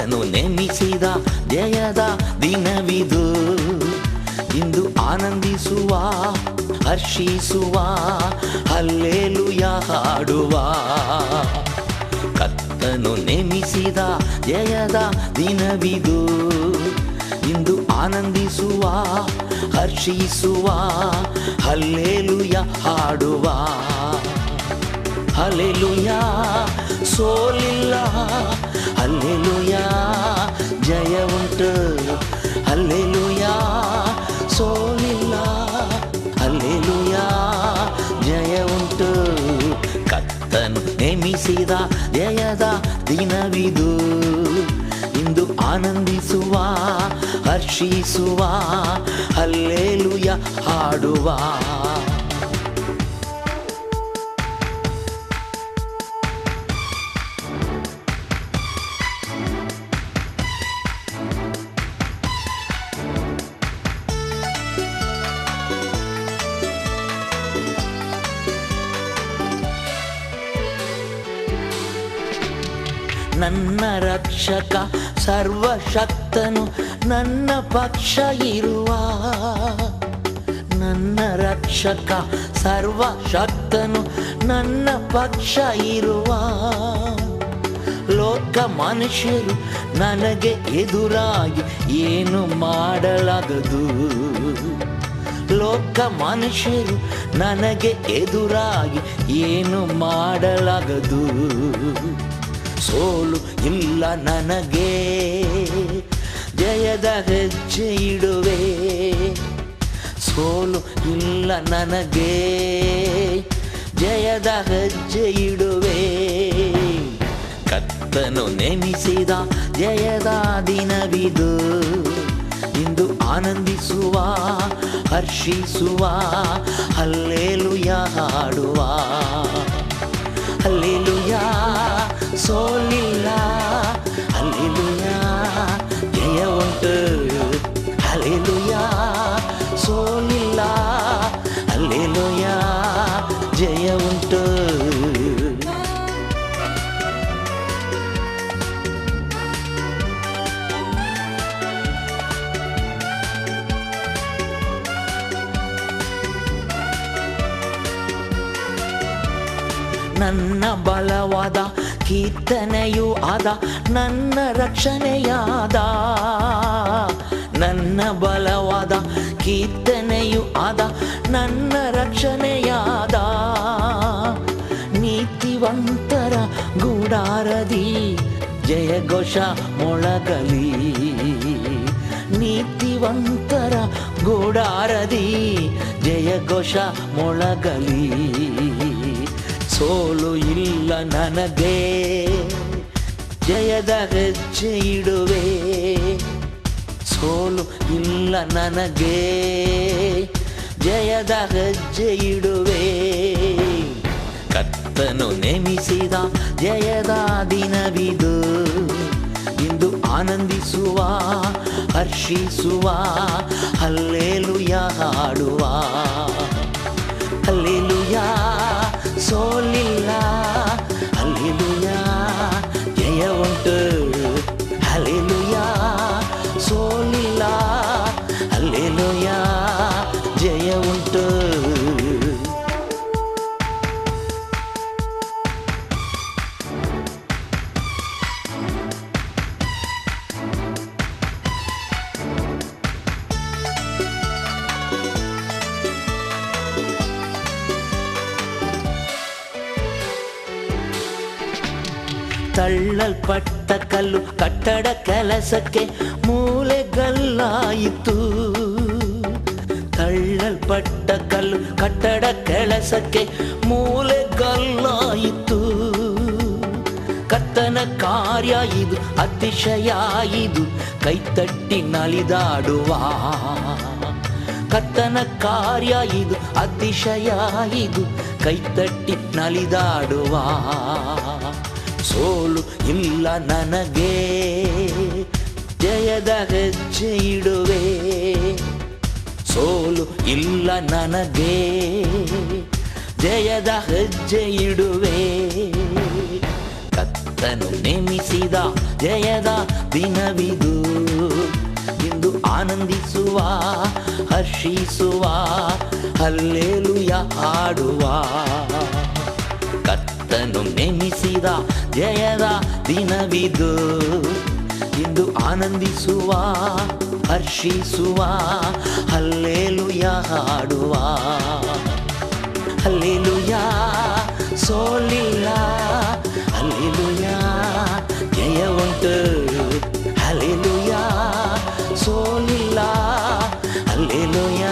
ಕರ್ತನು ನೇಮಿಸಿದ ಜಯದ ದಿನವಿದು. ಇಂದು ಆನಂದಿಸುವ, ಹರ್ಷಿಸುವ, ಹಲ್ಲೆಲೂಯ ಹಾಡುವ. ಕರ್ತನು ನೇಮಿಸಿದ ಜಯದ ದಿನವಿದು. ಇಂದು ಆನಂದಿಸುವ, ಹರ್ಷಿಸುವ, ಹಲ್ಲೆಲೂಯ ಹಾಡುವ. ಹಲ್ಲೆಲೂಯ ಸೋಲಿಲ್ಲ, ಹಲ್ಲೆಲೂಯ ಜಯ ಉಂಟು. ಹಲ್ಲೆಲೂಯ ಸೋಲಿಲ್ಲ, ಹಲ್ಲೆಲೂಯ ಜಯ ಉಂಟು. ಕರ್ತನು ನೇಮಿಸಿದ ಜಯದ ದಿನವಿದು. ಇಂದು ಆನಂದಿಸುವ, ಹರ್ಷಿಸುವ, ಹಲ್ಲೆಲೂಯ ಹಾಡುವ. ನನ್ನ ರಕ್ಷಕ ಸರ್ವಶಕ್ತನು ನನ್ನ ಪಕ್ಷ ಇರುವ. ನನ್ನ ರಕ್ಷಕ ಸರ್ವಶಕ್ತನು ನನ್ನ ಪಕ್ಷ ಇರುವ. ಲೋಕ ಮನುಷ್ಯರು ನನಗೆ ಎದುರಾಗಿ ಏನು ಮಾಡಲಾಗದು. ಲೋಕ ಮನುಷ್ಯರು ನನಗೆ ಎದುರಾಗಿ ಏನು ಮಾಡಲಾಗದು. ಸೋಲು ಇಲ್ಲ ನನಗೆ, ಜಯದ ಹೆಜ್ಜೆ ಇಡುವೆ. ಸೋಲು ಇಲ್ಲ ನನಗೆ, ಜಯದ ಹೆಜ್ಜೆ ಇಡುವೆ. ಕರ್ತನು ನೇಮಿಸಿದ ಜಯದ ದಿನವಿದು. ಇಂದು ಆನಂದಿಸುವ, ಹರ್ಷಿಸುವ, ಹಲ್ಲೆಲೂಯ ಹಾಡುವ. ಹಲ್ಲೆಲೂಯ ಸೋಲಿಲ್ಲ, ಹಲ್ಲೆಲೂಯ ಜಯ ಉಂಟು. ಹಲ್ಲೆಲೂಯ ಸೋಲಿಲ್ಲ, ಹಲ್ಲೆಲೂಯ ಜಯ ಉಂಟು. ನನ್ನ ಬಲವಾದ ಕೀರ್ತನೆಯೂ ಆದ, ನನ್ನ ರಕ್ಷಣೆಯಾದ. ನನ್ನ ಬಲವಾದ ಕೀರ್ತನೆಯೂ ಆದ, ನನ್ನ ರಕ್ಷಣೆಯಾದ. ನೀತಿವಂತರ ಗೂಡಾರದಿ ಜಯಘೋಷ ಮೊಳಗಲಿ. ನೀತಿವಂತರ ಗೂಡಾರದಿ ಜಯಘೋಷ ಮೊಳಗಲಿ. ಸೋಲು ಇಲ್ಲ ನನಗೆ, ಜಯದ ಹೆಜ್ಜೆ ಇಡುವೆ. ಸೋಲು ಇಲ್ಲ ನನಗೆ, ಜಯದ ಹೆಜ್ಜೆ ಇಡುವೆ. ಕರ್ತನು ನೇಮಿಸಿದ ಜಯದ ದಿನವಿದು. ಇಂದು ಆನಂದಿಸುವ, ಹರ್ಷಿಸುವ, ಹಲ್ಲೆಲೂಯ ಹಾಡುವ. ಹಲ್ಲೆಲೂಯ ಸೋಲಿಲ್ಲ, ಹಲ್ಲೆಲೂಯ ಜಯ ಉಂಟು. ಹಲ್ಲೆಲೂಯ ಸೋಲಿಲ್ಲ, ಹಲ್ಲೆಲೂಯ ಜಯ ಉಂಟು. ತಳ್ಳಲ್ಪಟ್ಟ ಕಲ್ಲು ಕಟ್ಟಡ ಕೆಲಸಕ್ಕೆ ಮೂಲೆಗಲ್ಲಾಯಿತು. ತಳ್ಳಲ್ಪಟ್ಟ ಕಲ್ಲು ಕಟ್ಟಡ ಕೆಲಸಕ್ಕೆ ಮೂಲೆಗಲ್ಲಾಯಿತು. ಕರ್ತನ ಕಾರ್ಯ ಇದು ಅತಿಶಯ, ಇದು ಕೈತಟ್ಟಿ ನಲಿದಾಡುವ. ಕರ್ತನ ಕಾರ್ಯ ಇದು ಅತಿಶಯ, ಇದು ಕೈತಟ್ಟಿ ನಲಿದಾಡುವ. ಸೋಲು ಇಲ್ಲ ನನಗೆ, ಜಯದ ಹೆಜ್ಜೆ ಇಡುವೆ. ಸೋಲು ಇಲ್ಲ ನನಗೆ, ಜಯದ ಹೆಜ್ಜೆ ಇಡುವೆ. ಕರ್ತನು ನೇಮಿಸಿದ ಜಯದ ದಿನವಿದು. ಇಂದು ಆನಂದಿಸುವ, ಹರ್ಷಿಸುವ, ಹಲ್ಲೆಲೂಯ ಹಾಡುವ. ಕರ್ತನು ನೇಮಿಸಿದ ಜಯದ ದಿನವಿದು. ಇಂದು ಆನಂದಿಸುವ, ಹರ್ಷಿಸುವ, ಹಲ್ಲೆಲೂಯ ಹಾಡುವ. ಹಲ್ಲೆಲೂಯ, ಸೋಲಿಲ್ಲ. ಹಲ್ಲೆಲೂಯ, ಜಯ ಉಂಟು. ಹಲ್ಲೆಲೂಯ, ಸೋಲಿಲ್ಲ. ಹಲ್ಲೆಲೂಯ.